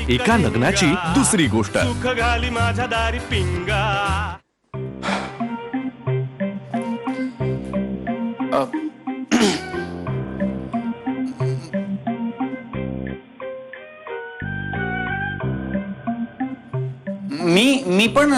एका लग्नाची दुसरी गोष्ट. सुख घाली माझ्या दारी पिंगा. मी पण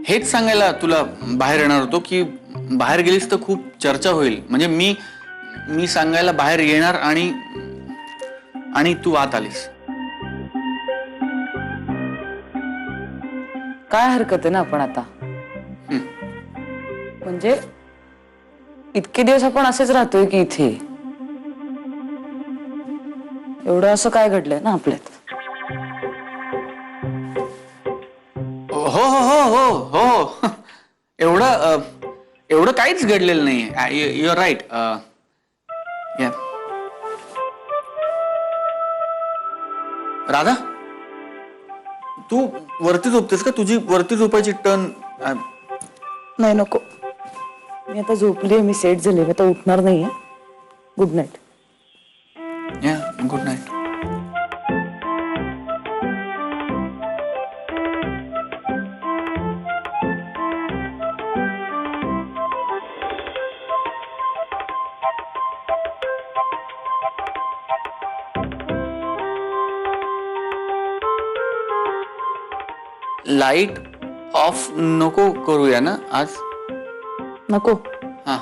हेच सांगायला तुला बाहेर येणार होतो की बाहेर गेलीस तर खूप चर्चा होईल. म्हणजे मी सांगायला बाहेर येणार आणि तू आत आलीस. काय हरकत आहे ना आपण आता. म्हणजे इतके दिवस आपण असेच राहतोय की इथे एवढं असं काय घडलंय ना आपल्यात. हो हो हो हो हो एवढं काहीच घडलेलं नाही. You are right. राधा तू वरती झोपतेस का? तुझी वरती झोपायची टर्न. नाही नको, मी आता झोपलीये, मी सेट झाले, मी आता उठणार नाहीये. Good night. Good night. Light of नको करूया ना आज. नको. हा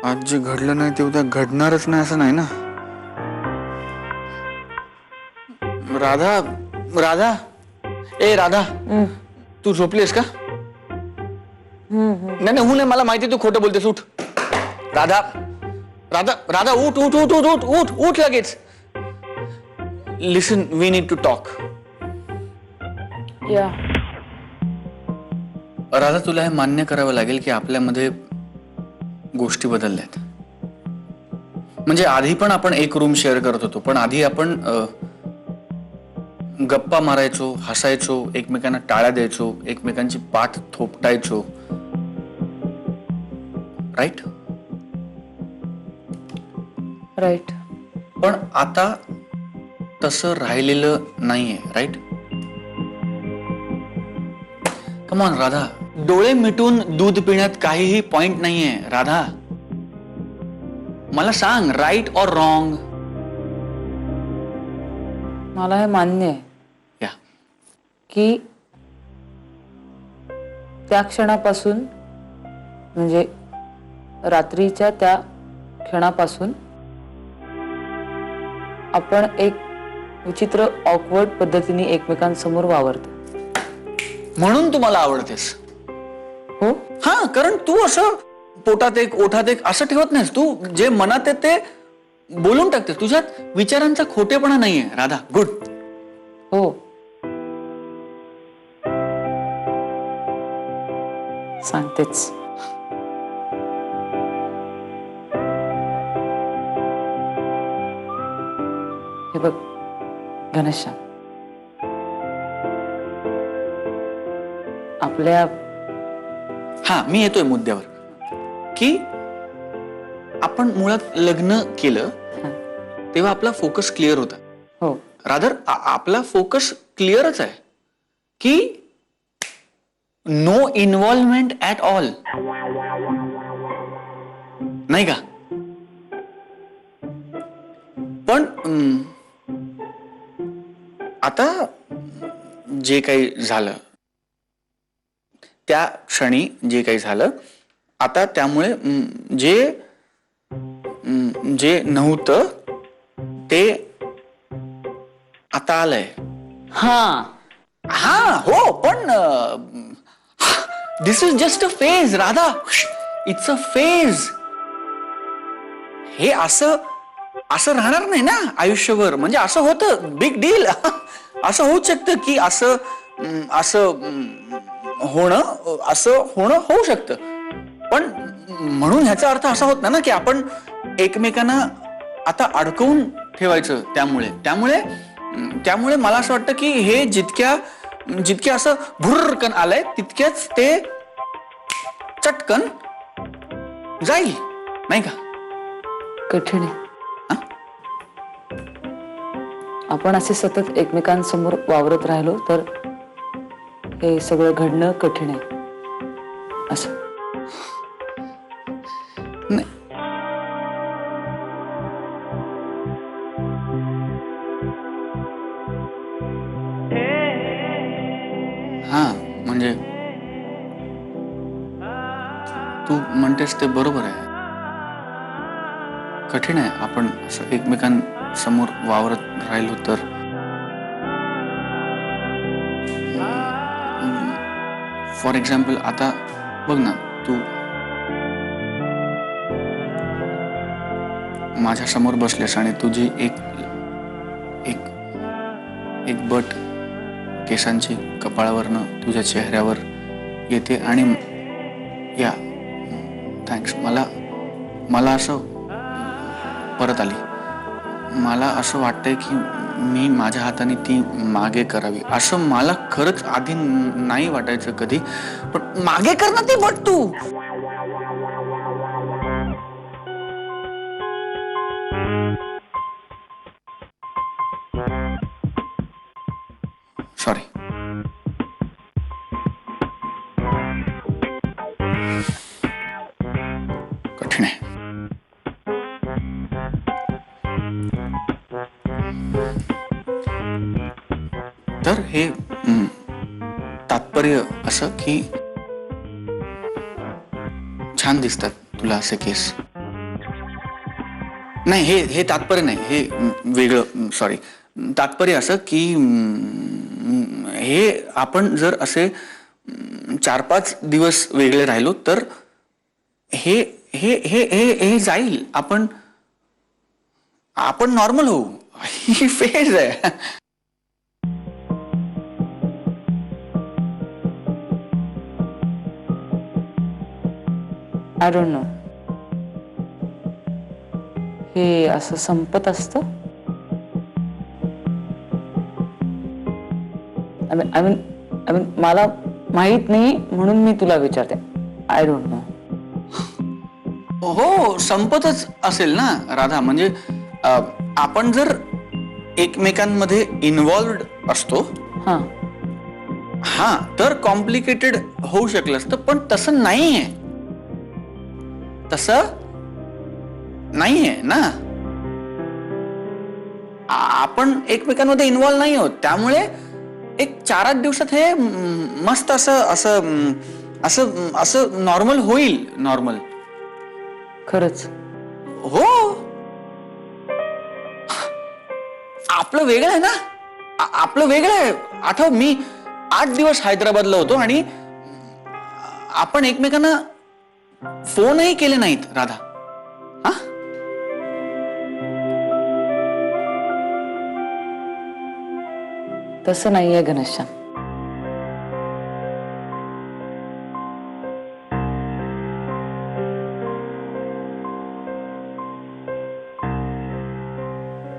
आज जे घडलं नाही ते उद्या घडणारच नाही असं नाही ना. राधा राधा ए राधा तू झोपलीस का? नाही नाही नाही मला माहिती तू खोटं बोलतेस. उठ राधा राधा राधा उठ उठ उठ उठ उठ उठ उठ लगेच. लिसन वी नीड टू टॉक. या राधा, तुला हे मान्य करावं लागेल की आपल्यामध्ये गोष्टी बदलल्यात. म्हणजे आधी पण आपण एक रूम शेअर करत होतो, पण आधी आपण गप्पा मारायचो, हसायचो, एकमेकांना टाळ्या द्यायचो, एकमेकांची पाठ थोपटायचो. राईट? राईट. पण आता तसं राहिलेलं नाहीये. राईट? कम ऑन राधा, डोळे मिटून दूध पिण्यात काहीही पॉइंट नाहीये. राधा, मला सांग, राईट ऑर रॉंग? मला हे मान्य आहे या की त्या क्षणापासून, म्हणजे रात्रीच्या त्या क्षणापासून आपण एक विचित्र ऑकवर्ड पद्धतीने एकमेकांसमोर वावरतो. म्हणून तू मला आवडतेस. हो, हा, कारण तू असं पोटात एक ओठात एक असं ठेवत नाहीस. तू जे मनात आहे ते बोलून टाकतेस. तुझ्यात विचारांचा खोटेपणा नाहीये राधा. गुड. हो, सांगतेच. हे बघ घनश्याम, आपल्या हा, मी येतोय मुद्द्यावर की आपण मुळात लग्न केलं तेव्हा आपला फोकस क्लिअर होता. हो, रादर आपला फोकस क्लिअरच आहे की नो इन्व्हॉल्वमेंट ऍट ऑल. नाही का? पण आता जे काही झालं, त्या क्षणी जे काही झालं, आता त्यामुळे जे नव्हतं ते आता आलंय. हा, हो, पण this is just a phase Radha. It's a phase. हे असं राहणार नाही ना आयुष्यभर. म्हणजे असं होतं, बिग डील. असं होऊ शकतं की असं होणं होऊ शकतं. पण म्हणून ह्याचा अर्थ असा होत ना की आपण एकमेकांना आता अडकवून ठेवायचं. त्यामुळे मला असं वाटतं की हे जितक्या असं भुर्रकन आलंय तितक्याच ते चटकन जाईल. नाही का? कठीण आहे. आपण असे सतत एकमेकांसमोर वावरत राहिलो तर हे सगळं घडणं कठीण आहे. असं नाही. हा, म्हणजे तू म्हणतेस ते बरोबर आहे. कठीण आहे आपण असं एकमेकांसमोर वावरत राहिलो तर. फॉर एक्झाम्पल, आता बघ ना, तू माझ्या समोर बसलेस आणि तुझी एक बट केसांची कपाळावरनं तुझ्या चेहऱ्यावर येते आणि या थँक्स. मला असं परत आली. मला असं वाटतंय की मी माझ्या हाताने ती मागे करावी. असं मला खरंच आधी नाही वाटायचं कधी. पण मागे कर ना ती बट तू. सॉरी. कठीण आहे. तर हे तात्पर्य असं की छान दिसतात तुला असे केस. नाही, हे तात्पर्य नाही, हे वेगळं. सॉरी. तात्पर्य असं की हे आपण जर असे 4-5 दिवस वेगळे राहिलो तर हे हे हे हे हे जाईल. आपण नॉर्मल होऊ. ही फेज आहे. I don't know. हे असं संपत असतं. आय मीन मला माहित नाही म्हणून मी तुला विचारते. I don't know. हो, संपतच असेल ना राधा. म्हणजे आपण जर एकमेकांमध्ये इन्व्हॉल्वड असतो हां. हा तर कॉम्प्लिकेटेड होऊ शकलं असतं, पण तसं नाहीये. तसं नाहीये ना. आपण एकमेकांमध्ये इन्व्हॉल्व नाही आहोत, त्यामुळे एक 4-8 दिवसात हे मस्त असं असं असं असं नॉर्मल होईल. नॉर्मल. खरंच. हो, आपलं वेगळं आहे ना. आपलं वेगळं आहे. आठव, मी 8 दिवस हैदराबादला होतो आणि आपण एकमेकांना फोनही केले नाहीत राधा. हा, तसं नाहीये घनश्याम.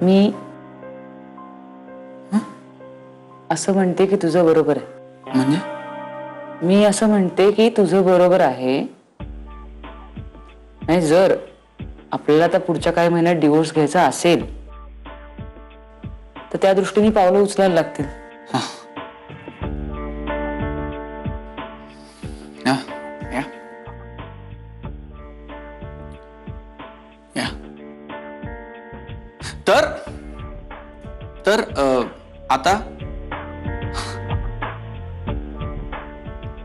मी असं म्हणते की तुझं बरोबर आहे. म्हणजे मी असं म्हणते की तुझं बरोबर आहे. आणि जर आपल्याला आता पुढच्या काही महिन्यात डिवोर्स घ्यायचा असेल तर त्या दृष्टीने पावलं उचलायला लागतील. या, या. या. तर आता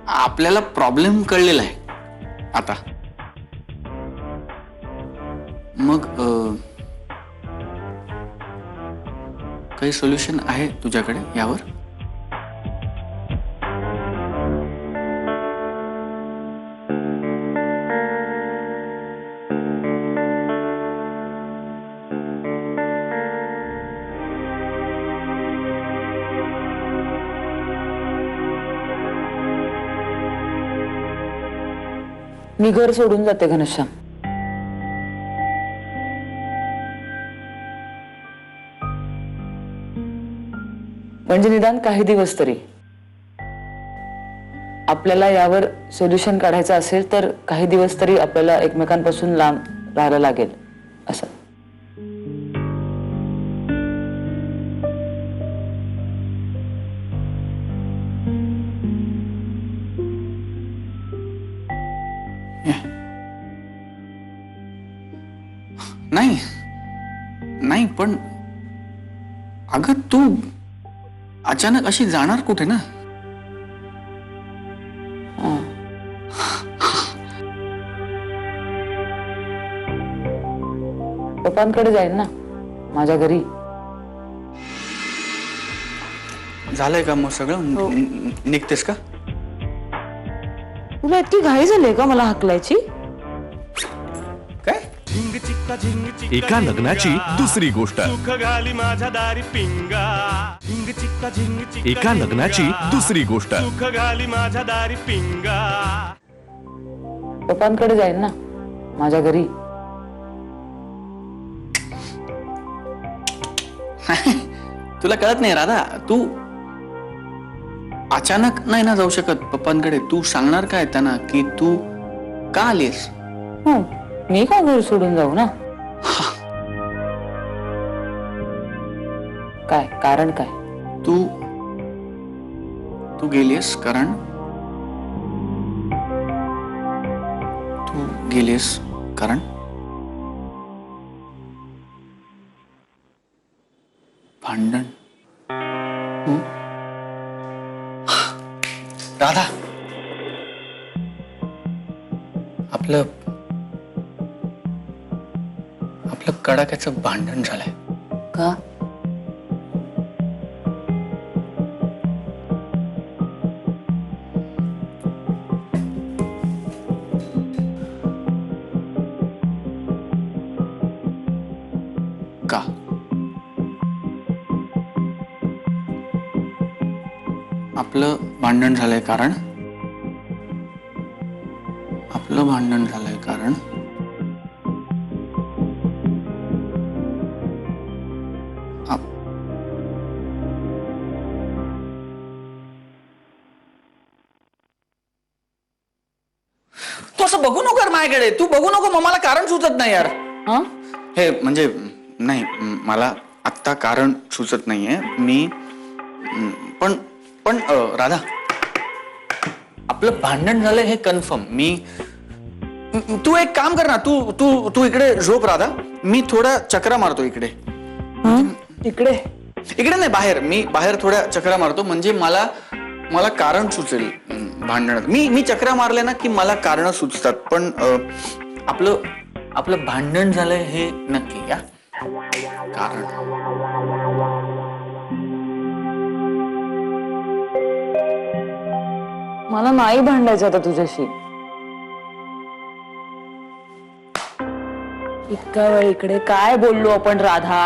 आपल्याला प्रॉब्लेम कळलेला आहे आता. मग काही सोल्युशन आहे तुझ्याकडे यावर? मी घर सोडून जाते घनश्याम. म्हणजे निदान काही दिवस तरी. आपल्याला यावर सोल्युशन काढायचं असेल तर काही दिवस तरी आपल्याला एकमेकांपासून लांब राहायला लागेल असं. नाही नाही, पण अगं तू अचानक अशी जाणार कुठे ना? पप्पांकडे जाईन ना, माझ्या घरी. झालंय का मग सगळं? निघतेस का? तुला इतकी घाई झाली का मला हाकलायची? काय? झिंग चिक्का झिंग चिक्का एका लग्नाची दुसरी गोष्ट. सुख घाली माझ्या दारी पिंगा. झिंग चिक्का झिंग चिक्का एका लग्नाची दुसरी गोष्ट. सुख घाली माझ्या दारी पिंगा. पप्पांकडे जाईन ना, माझ्या घरी. तुला कळत नाही राधा. तू अचानक नाही ना जाऊ शकत पप्पांकडे. तू सांगणार काय त्यांना की तू का आलीस? हो, मी का घर सोडून जाऊ ना? काय कारण काय? तू गेलीस कारण भांडण. राधा, आपलं कडाक्याचं भांडण झालंय. का? का? आपलं भांडण झालंय कारण आपलं भांडण झालंय कारण आप- तू असं बघू नको यार माझ्याकडे, तू बघू नको, मग मला कारण सुचत नाही यार. हा हे म्हणजे नाही, मला आत्ता कारण सुचत नाहीये. मी पण पण राधा, आपलं भांडण झालंय हे कन्फर्म. तू एक काम कर ना, तू तू तू इकडे झोप राधा, मी थोड्या चक्रा मारतो इकडे. इकडे इकडे नाही, बाहेर. मी बाहेर थोड्या चक्रा मारतो, म्हणजे मला मला कारण सुचेल भांडणात. मी चक्रा मारल्या ना की मला कारण सुचतात. पण आपलं आपलं भांडण झालंय हे नक्की या कारण. मला नाही भांडायचं आता तुझ्याशी. इतका वेळ इकडे काय बोललो आपण राधा.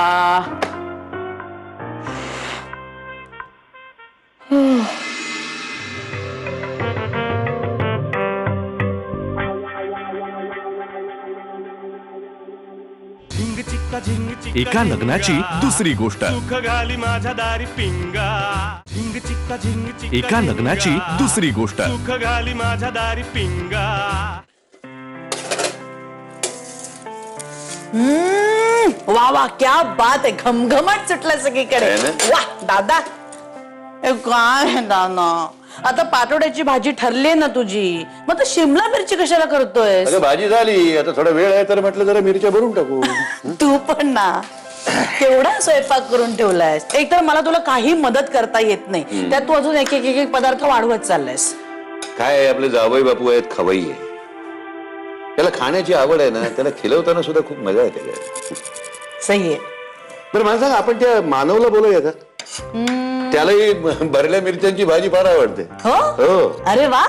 झिंग चिक्का झिंग चिक्का एका लग्नाची दुसरी गोष्ट. सुख घाली माझ्या दारी पिंगा. झिंग चिक्का झिंग चिक्का एका लग्नाची दुसरी गोष्ट. सुख घाली माझ्या दारी पिंगा. वा वा, क्या बात आहे. घमघमाट सुटला सगळीकडे. वा दादा, ए, काय आहे दादा, आता पाटोड्याची भाजी ठरली ना तुझी, मग तर शिमला मिरची कशाला करतोय? अगं भाजी झाली, आता थोडा वेळ आहे तर म्हटलं जरा मिरच्या भरून टाकू. तू पण ना केवढा स्वयंपाक करून ठेवलायस. एक तर मला तुला काही मदत करता येत नाही, त्यात तू अजून एक एक एक एक पदार्थ वाढवत चाललायस. काय आहे, आपले जावई बापू आहेत, खवई आहे, त्याला खाण्याची आवड आहे ना, त्याला खिलवताना सुद्धा खूप मजा येते काय. सही आहे. बरं मला सांग, आपण त्या मानवला बोलूया का? त्यालाही भरल्या मिरच्यांची भाजी फार आवडते. हो हो. अरे वा,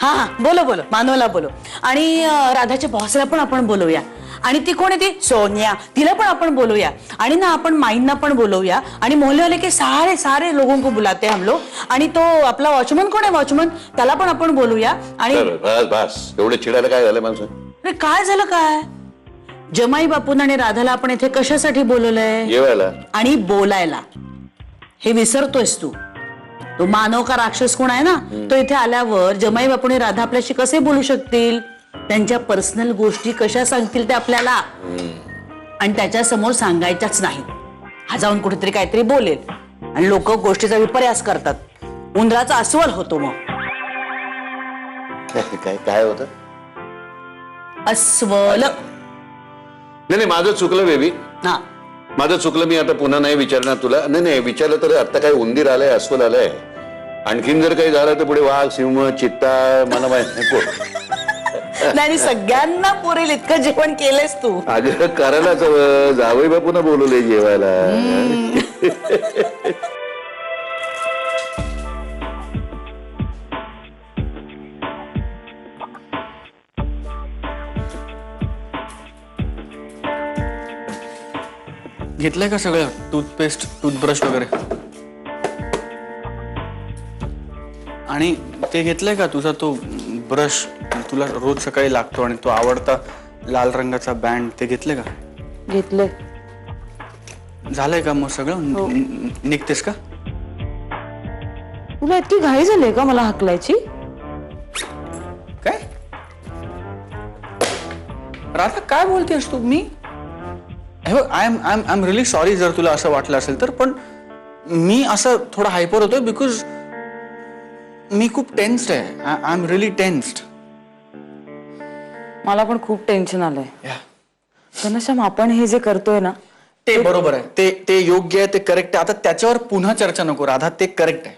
हा हा, बोलो बोलो, मानवला बोलो. आणि राधाच्या बॉसला पण आपण बोलवूया. आणि ती कोण आहे, ती सोनिया, तिला पण आपण बोलूया. आणि ना आपण माईंना पण बोलवूया. आणि मोहल्ले वाले के सारे सारे लोगों को बुलाते हम लोग. आणि तो आपला वॉचमन कोण आहे, वॉचमन, त्याला पण आपण बोलूया. आणि बस बस, एवढे चिडायला काय झालं माणसं? अरे काय झालं काय, जमाई बापून आणि राधाला आपण इथे कशासाठी बोलवलंय? जेवायला आणि बोलायला. हे विसरतोयस तू. तो मानव का राक्षस कोण आहे ना, तो इथे आल्यावर जमाई बापूने राधा आपल्याशी कसे बोलू शकतील? त्यांच्या पर्सनल गोष्टी कशा सांगतील ते आपल्याला, आणि त्याच्या समोर सांगायच्याच नाही. हा जाऊन कुठेतरी काहीतरी बोलेल आणि लोक गोष्टीचा विपर्यास करतात. उंदराचा अस्वल होतो मग. काय काय होतं? अस्वल. नाही नाही, माझं चुकलं बेबी, हा, माझं चुकलं. मी आता पुन्हा नाही विचारणार तुला. नाही नाही, विचारलं तर आता काय उंदीर आलाय, अस्वल आलाय, आणखीन जर काही झालं तर पुढे वाघ, सिंह, चित्ता, मला माहित नको. नाही, सगळ्यांना पुरेल इतकं जेवण केलंस तू. अगं करायलाच हवं, जावई बापूंना बोलवलंय जेवायला. घेतलंय का सगळं, टूथपेस्ट, टूथब्रश वगैरे? आणि ते घेतलंय का तुझा तो ब्रश, तुला रोज सकाळी लागतो आणि तो आवडता लाल रंगाचा बँड, ते घेतले का? घेतले. झालंय का मग सगळं? निघतेस का? तुला इतकी घाई झाली का मला हाकलायची? काय राधा, काय बोलतेस तू? मी आय एम रिअली सॉरी जर तुला असं वाटलं असेल तर, पण मी असं थोडा हायपर होतोय बिकॉज मी खूप टेन्स्ड आहे. I am really tensed. मला पण खूप टेन्शन आलंय. घनश्याम, आपण हे जे करतोय ना ते बरोबर आहे, ते योग्य आहे, ते करेक्ट आहे. आता त्याच्यावर पुन्हा चर्चा नको राधा, ते करेक्ट आहे.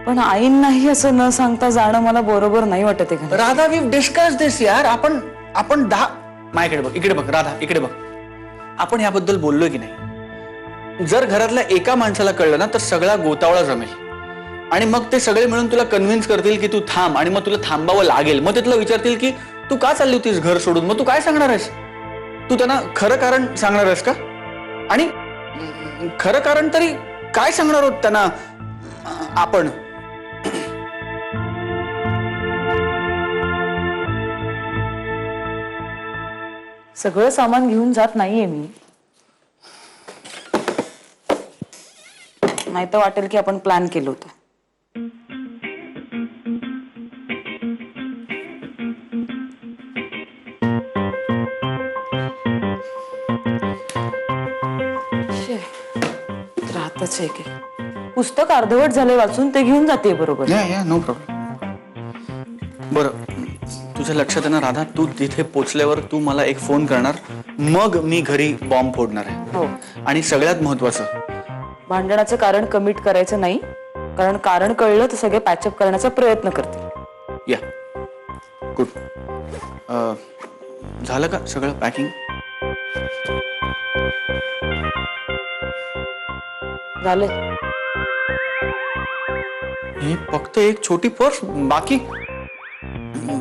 पण आईंनाही असं न सांगता जाणं मला बरोबर नाही वाटत आहे. राधा, वी डिस्कस दिस यार. आपण 10 माझ्याकडे बघ, इकडे बघ राधा, इकडे बघ. आपण याबद्दल बोललोय की नाही? जर घरातल्या एका माणसाला कळलं ना तर सगळा गोतावळा जमेल. आणि मग ते सगळे मिळून तुला कन्व्हिन्स करतील की तू थांब, आणि मग तुला थांबावं लागेल. मग ते तुला विचारतील की तू का चालली होतीस घर सोडून? मग तू काय सांगणार आहेस? तू त्यांना खरं कारण सांगणार आहेस का? आणि खरं कारण तरी काय सांगणार आहोत त्यांना आपण? सगळं सामान घेऊन जात नाहीये मी. नाही तर वाटेल की आपण प्लॅन केलं होतं. राहतच आहे की पुस्तक अर्धवट झाले वाचून, ते घेऊन जाते बरोबर. या नो प्रॉब्लेम. बरं, तुझ्या लक्षात आहे ना राधा, तू तिथे पोचल्यावर तू मला एक फोन करणार, मग मी घरी बॉम्ब फोडणार आहे. हो. आणि सगळ्यात महत्वाचं, भांडणाचं कारण कमिट करायचं नाही, कारण कारण कळलं तर सगळे पॅचअप करण्याचा प्रयत्न करतील. या गुड. झालं का सगळं पॅकिंग? झालं. हे फक्त एक छोटी पर्स, बाकी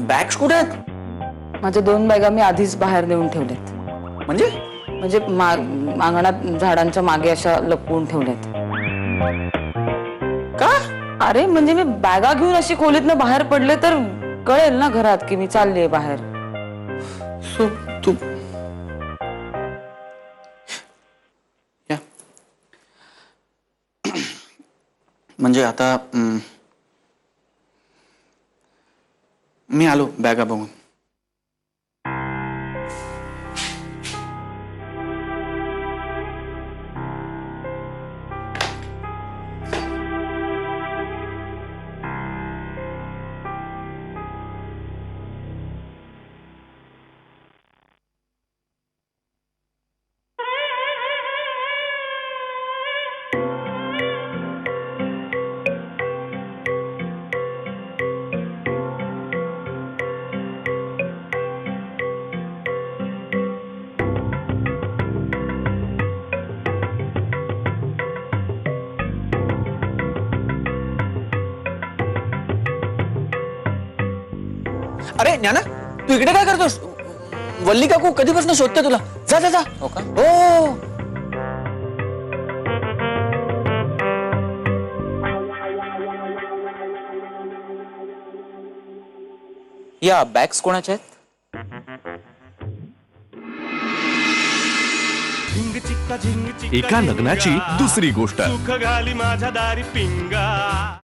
बॅग्स कुठे आहेत? माझ्या 2 बॅगा मी आधीच बाहेर नेऊन ठेवल्यात. म्हणजे अंगणात झाडांच्या मागे अशा लपवून ठेवल्यात. का? अरे म्हणजे मी बॅगा घेऊन अशी खोलीतनं बाहेर पडले तर कळेल ना घरात की मी चालले बाहेर. तू या. म्हणजे आता मी आलो बॅगा बघून. अरे ज्ञाना, तू इकडे काय करतोस? वल्ली काकू कधीपासून शोधते तुला. जा जा जा. हो का? हो. या बॅग्स कोणाच्या आहेत? झिंग चिक्का झिंग चिक्का एका लग्नाची दुसरी गोष्ट. सुख घाली माझ्या दारी पिंगा.